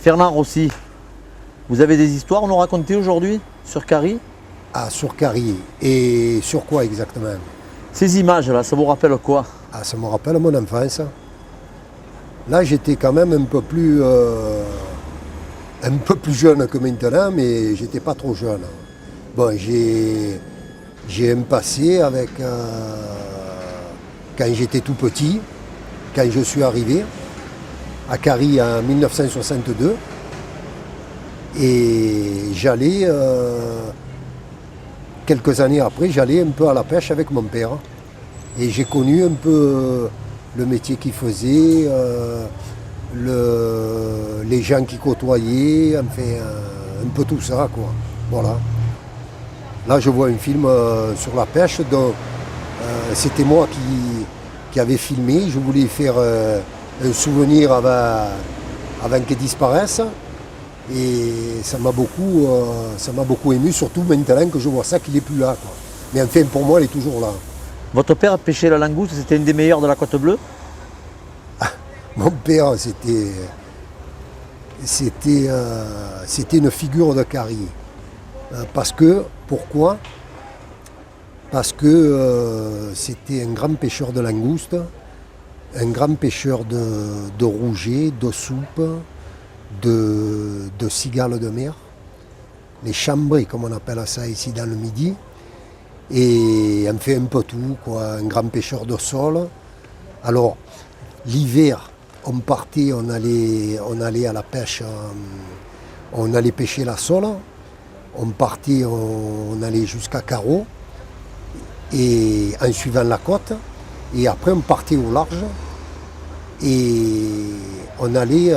Fernand Rossi, vous avez des histoires à nous raconter aujourd'hui sur Carie? Ah, sur Carie. Et sur quoi exactement? Ces images-là, ça vous rappelle quoi? Ah, ça me rappelle mon enfance. Là, j'étais quand même un peu plus jeune que maintenant, mais j'étais pas trop jeune. Bon, j'ai un passé avec quand j'étais tout petit, quand je suis arrivé à Carie en 1962. Et j'allais, quelques années après, j'allais un peu à la pêche avec mon père. Et j'ai connu un peu le métier qu'il faisait, les gens qu'il côtoyait, enfin, un peu tout ça, quoi. Voilà. Là, je vois un film sur la pêche, dont c'était moi qui avait filmé. Je voulais faire un souvenir avant qu'il disparaisse. Et ça m'a beaucoup ému, surtout maintenant que je vois ça qu'il n'est plus là, quoi. Mais enfin, pour moi, il est toujours là. Votre père pêchait la langouste, c'était une des meilleures de la Côte Bleue? Mon père, c'était une figure de Carie. Pourquoi? Parce que c'était un grand pêcheur de langoustes, un grand pêcheur de rouget, de soupe, de cigales de mer, les chambrés, comme on appelle ça ici dans le Midi. Et on fait un peu tout, quoi. Un grand pêcheur de sole. Alors, l'hiver, on partait, on allait à la pêche, on allait pêcher la sole. On partait, on allait jusqu'à Carreau, et en suivant la côte. Et après, on partait au large, et on allait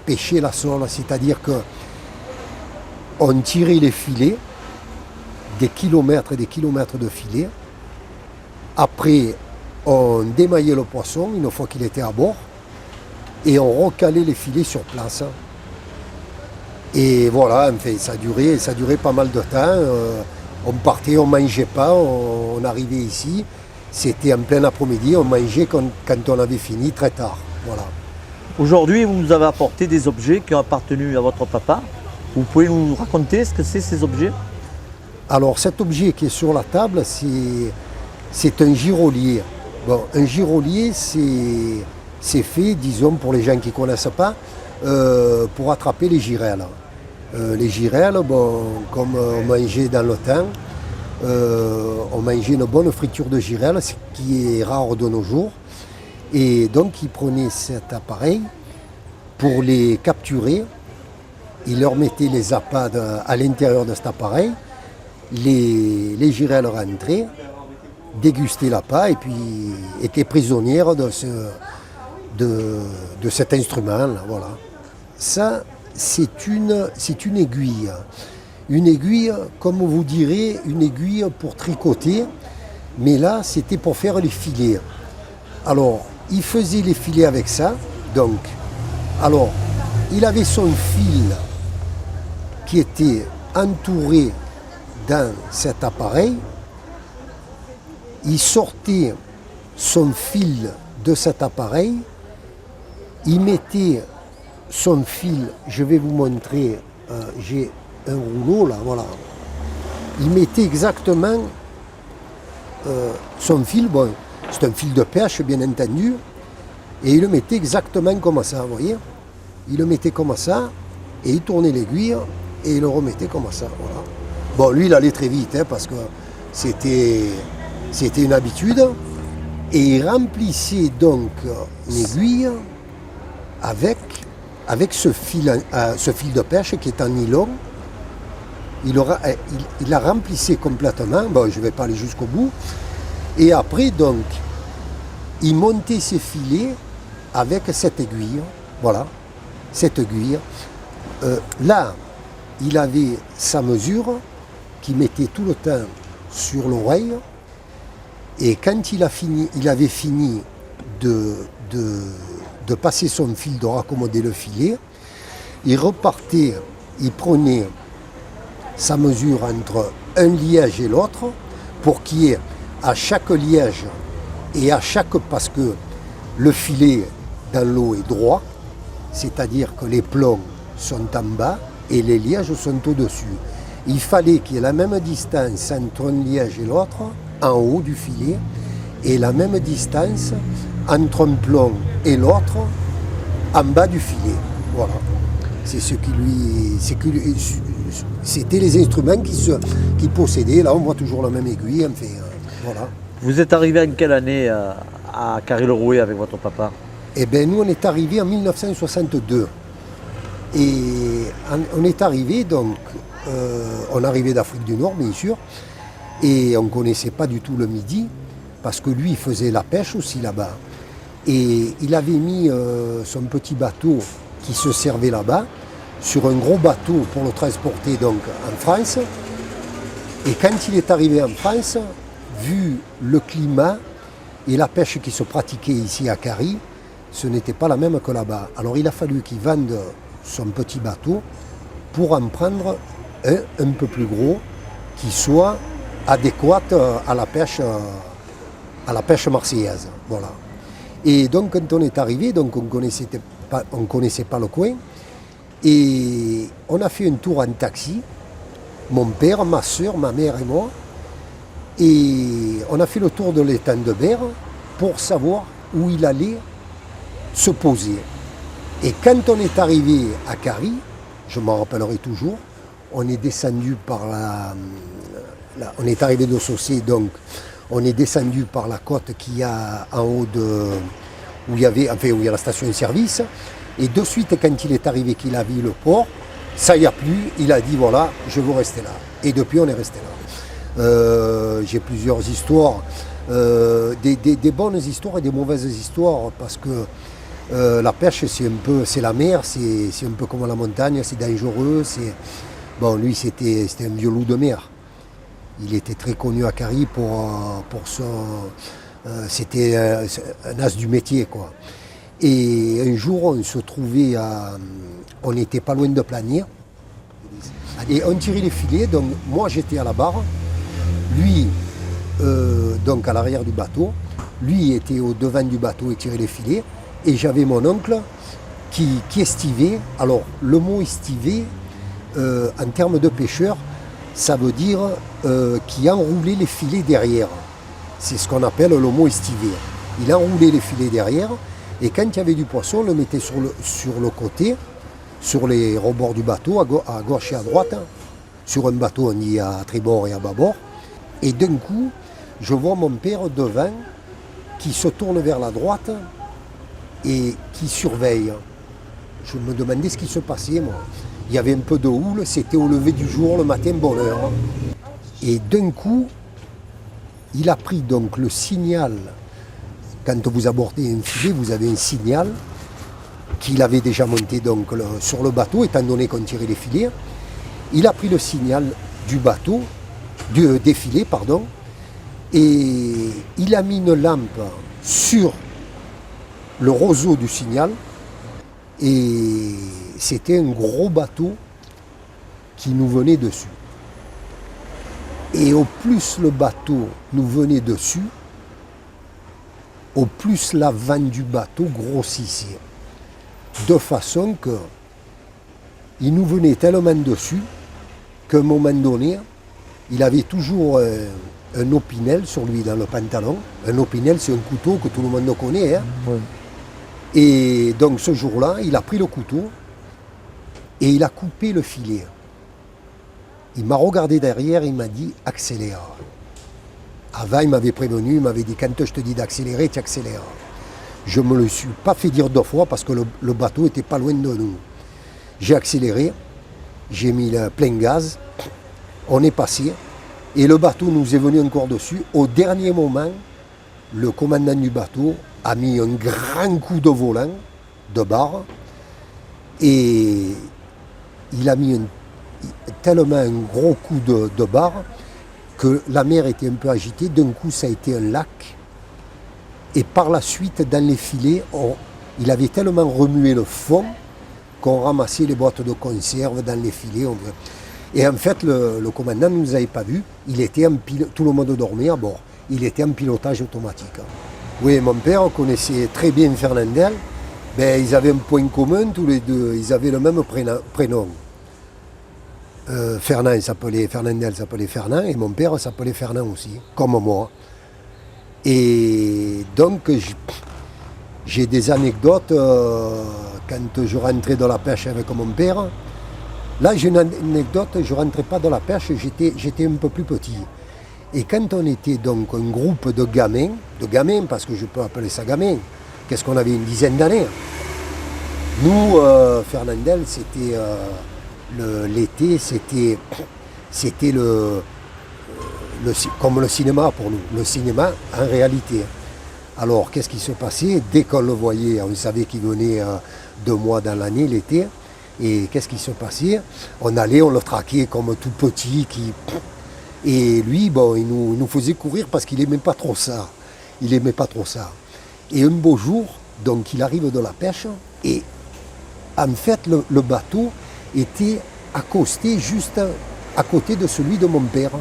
pêcher la sole, c'est-à-dire qu'on tirait les filets, des kilomètres et des kilomètres de filets. Après, on démaillait le poisson une fois qu'il était à bord et on recalait les filets sur place. Et voilà, enfin, ça durait pas mal de temps. On partait, on ne mangeait pas, on arrivait ici. C'était en plein après-midi, on mangeait quand on avait fini très tard. Voilà. Aujourd'hui, vous nous avez apporté des objets qui ont appartenu à votre papa. Vous pouvez nous raconter ce que c'est ces objets? Alors cet objet qui est sur la table, c'est un girolier. Bon, un girolier, c'est fait, disons, pour les gens qui ne connaissent pas, pour attraper les girelles. Les girelles, bon, comme on mangeait dans le temps, on mangeait une bonne friture de girelles, ce qui est rare de nos jours. Et donc ils prenaient cet appareil pour les capturer. Ils leur mettaient les appâts à l'intérieur de cet appareil. Les girelles rentraient, dégustaient l'appât et puis étaient prisonnières de cet instrument-là. Voilà. Ça, c'est une aiguille. Une aiguille, comme vous direz, une aiguille pour tricoter. Mais là, c'était pour faire les filets. Alors, il faisait les filets avec ça. Donc, alors, il avait son fil qui était entouré dans cet appareil. Il sortait son fil de cet appareil. Il mettait son fil, je vais vous montrer, j'ai un rouleau là, voilà. Il mettait exactement son fil, bon, c'est un fil de pêche bien entendu, et il le mettait exactement comme ça, vous voyez. Il le mettait comme ça, et il tournait l'aiguille, et il le remettait comme ça, voilà. Bon, lui, il allait très vite, hein, parce que c'était une habitude, et il remplissait donc l'aiguille avec ce fil de pêche qui est en nylon. Il la remplissait complètement, bon, je ne vais pas aller jusqu'au bout, et après, donc, il montait ses filets avec cette aiguille, voilà, cette aiguille. Là, il avait sa mesure qu'il mettait tout le temps sur l'oreille, et quand il avait fini de passer son fil, de raccommoder le filet, il repartait, il prenait sa mesure entre un liège et l'autre pour qu'il y ait à chaque liège et à chaque, parce que le filet dans l'eau est droit, c'est-à-dire que les plombs sont en bas et les lièges sont au-dessus. Il fallait qu'il y ait la même distance entre un liège et l'autre, en haut du filet, et la même distance entre un plomb et l'autre, en bas du filet. Voilà. C'est ce qui lui. C'était les instruments qu'il possédait. Là, on voit toujours la même aiguille. Enfin, voilà. Vous êtes arrivé en quelle année à Carry-le-Rouet avec votre papa? Eh bien, nous, on est arrivé en 1962. Et on est arrivé, donc, on arrivait d'Afrique du Nord, bien sûr, et on ne connaissait pas du tout le Midi, parce que lui, il faisait la pêche aussi là-bas. Et il avait mis son petit bateau qui se servait là-bas, sur un gros bateau pour le transporter donc en France. Et quand il est arrivé en France, vu le climat et la pêche qui se pratiquait ici à Carry, ce n'était pas la même que là-bas. Alors il a fallu qu'il vende son petit bateau pour en prendre un peu plus gros qui soit adéquat à la pêche marseillaise. Voilà. Et donc quand on est arrivé, donc on connaissait pas le coin, et on a fait un tour en taxi, mon père, ma soeur, ma mère et moi, et on a fait le tour de l'étang de Berre pour savoir où il allait se poser. Et quand on est arrivé à Carry, je m'en rappellerai toujours, on est descendu par on est arrivé de Saucé, donc on est descendu par la côte qu'il y a en haut où il y a la station-service. Et de suite, quand il est arrivé, qu'il a vu le port, ça y a plu, il a dit voilà, je veux rester là. Et depuis, on est resté là. J'ai plusieurs histoires, des bonnes histoires et des mauvaises histoires, parce que la pêche, c'est la mer, c'est un peu comme la montagne, c'est dangereux. Bon, lui, c'était un vieux loup de mer. Il était très connu à Carry pour son... c'était un as du métier, quoi. Et un jour, on se trouvait on n'était pas loin de Planier. Et on tirait les filets, donc moi j'étais à la barre, lui donc à l'arrière du bateau, lui était au devant du bateau et tirait les filets, et j'avais mon oncle qui estivait. Alors le mot estiver, en termes de pêcheur, ça veut dire qui enroulait les filets derrière. C'est ce qu'on appelle le mot estiver. Il enroulait les filets derrière, et quand il y avait du poisson, on le mettait sur le côté, sur les rebords du bateau, à gauche et à droite. Sur un bateau, on dit à tribord et à bâbord. Et d'un coup, je vois mon père devant, qui se tourne vers la droite et qui surveille. Je me demandais ce qui se passait, moi. Il y avait un peu de houle, c'était au lever du jour, le matin, bonne heure. Et d'un coup, il a pris donc le signal. Quand vous abordez un filet, vous avez un signal qu'il avait déjà monté donc sur le bateau, étant donné qu'on tirait les filets. Il a pris le signal du bateau, des filets, pardon, et il a mis une lampe sur le roseau du signal, et c'était un gros bateau qui nous venait dessus. Et au plus le bateau nous venait dessus, au plus l'avant du bateau grossissait. De façon que il nous venait tellement dessus qu'à un moment donné, il avait toujours un opinel sur lui dans le pantalon. Un opinel, c'est un couteau que tout le monde connaît. Hein. Oui. Et donc ce jour-là, il a pris le couteau et il a coupé le filet. Il m'a regardé derrière et il m'a dit « accélère ». Avant, il m'avait prévenu, il m'avait dit « quand je te dis d'accélérer, tu accélères ». Je ne me le suis pas fait dire 2 fois parce que le bateau était pas loin de nous. J'ai accéléré, j'ai mis le plein gaz, on est passé et le bateau nous est venu encore dessus. Au dernier moment, le commandant du bateau a mis un grand coup de volant de barre et il a mis tellement un gros coup de barre que la mer était un peu agitée. D'un coup, ça a été un lac. Et par la suite, dans les filets, il avait tellement remué le fond qu'on ramassait les boîtes de conserve dans les filets. Et en fait, le commandant ne nous avait pas vus. Tout le monde dormait à bord. Il était en pilotage automatique. Oui, mon père connaissait très bien Fernandel. Ben, ils avaient un point commun tous les deux, ils avaient le même prénom. Fernandel s'appelait Fernand et mon père s'appelait Fernand aussi, comme moi. Et donc j'ai des anecdotes quand je rentrais dans la pêche avec mon père. Là j'ai une anecdote, je ne rentrais pas dans la pêche, j'étais un peu plus petit. Et quand on était donc un groupe de gamins parce que je peux appeler ça gamin, qu'est-ce qu'on avait, une dizaine d'années. Nous, Fernandel, c'était l'été, c'était comme le cinéma pour nous, le cinéma en réalité. Alors, qu'est-ce qui se passait? Dès qu'on le voyait, on savait qu'il venait 2 mois dans l'année, l'été. Et qu'est-ce qui se passait? On allait, on le traquait comme tout petit. Et lui, bon, il nous faisait courir parce qu'il n'aimait pas trop ça. Il n'aimait pas trop ça. Et un beau jour, donc, il arrive de la pêche. Et en fait, le bateau était accosté juste à côté de celui de mon père.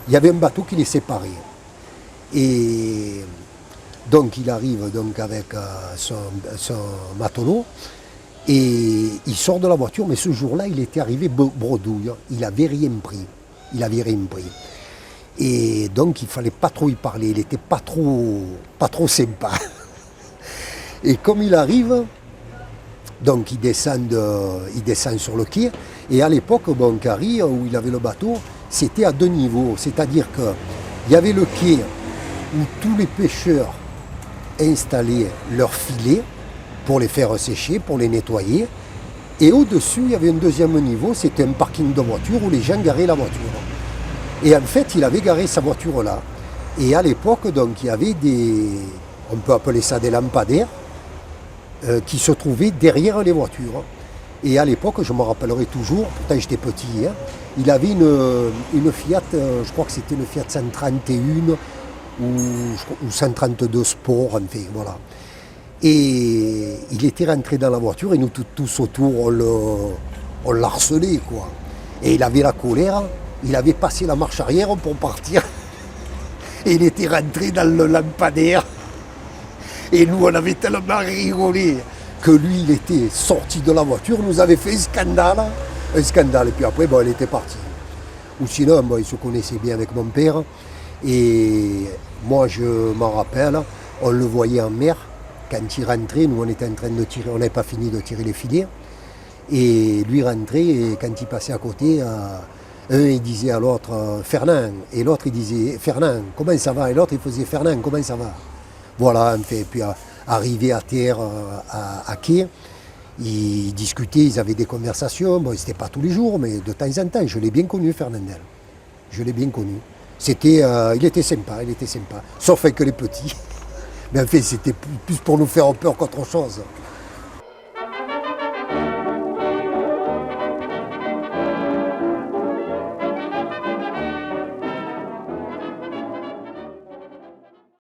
Il y avait un bateau qui les séparait. Et donc il arrive donc avec son matelot et il sort de la voiture, mais ce jour-là il était arrivé bredouille, il n'avait rien pris. Et donc il ne fallait pas trop y parler, il n'était pas trop sympa. Et comme il arrive, donc il descend sur le quai, et à l'époque, Carry, où il avait le bateau, c'était à 2 niveaux, c'est-à-dire qu'il y avait le quai où tous les pêcheurs installaient leurs filets pour les faire sécher, pour les nettoyer, et au-dessus, il y avait un deuxième niveau, c'était un parking de voiture où les gens garaient la voiture. Et en fait, il avait garé sa voiture là. Et à l'époque, donc, il y avait on peut appeler ça des lampadaires, qui se trouvaient derrière les voitures. Et à l'époque, je me rappellerai toujours, pourtant j'étais petit, hein, il avait une Fiat, je crois que c'était une Fiat 131 ou 132 Sport, enfin, voilà. Et il était rentré dans la voiture et nous tous autour, on l'harcelait, quoi. Et il avait la colère, il avait passé la marche arrière pour partir. Et il était rentré dans le lampadaire. Et nous, on avait tellement rigolé que lui, il était sorti de la voiture, nous avait fait un scandale. Et puis après, bon, il était parti. Ou sinon, bon, il se connaissait bien avec mon père. Et moi, je m'en rappelle, on le voyait en mer. Quand il rentrait, nous, on était en train de tirer, on n'avait pas fini de tirer les filets. Et lui rentrait, et quand il passait à côté, un, il disait à l'autre, Fernand. Et l'autre, il disait, Fernand, comment ça va? Et l'autre, il faisait, Fernand, comment ça va? Voilà, enfin, puis arrivé à terre, à quai, ils discutaient, ils avaient des conversations. Bon, c'était pas tous les jours, mais de temps en temps, je l'ai bien connu, Fernandel. Je l'ai bien connu. Il était sympa. Sauf avec les petits. Mais en fait, c'était plus pour nous faire peur qu'autre chose.